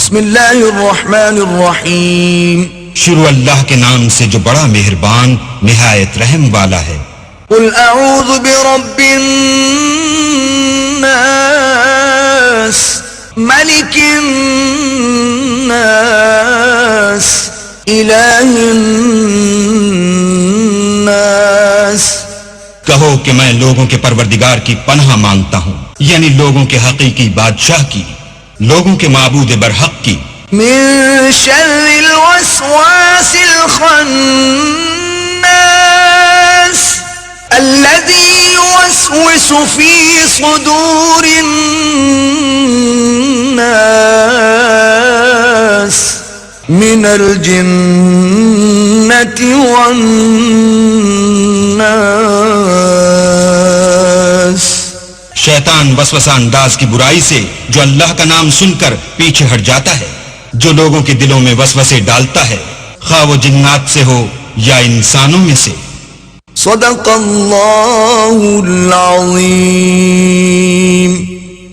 بسم اللہ الرحمن الرحیم شروع اللہ کے نام سے جو بڑا مہربان نہایت رحم والا ہے۔ قل اعوذ برب الناس ملک الناس الہ الناس۔ کہو کہ میں لوگوں کے پروردگار کی پناہ مانگتا ہوں، یعنی لوگوں کے حقیقی بادشاہ کی، لوگوں کے معبود برحق کی۔ من شر الوسواس الخناس الذي يوسوس في صدور الناس من الجنة والناس۔ شیطان وسوسہ انداز کی برائی سے جو اللہ کا نام سن کر پیچھے ہٹ جاتا ہے، جو لوگوں کے دلوں میں وسوسے ڈالتا ہے، خواہ وہ جنات سے ہو یا انسانوں میں سے۔ صدق اللہ العظیم۔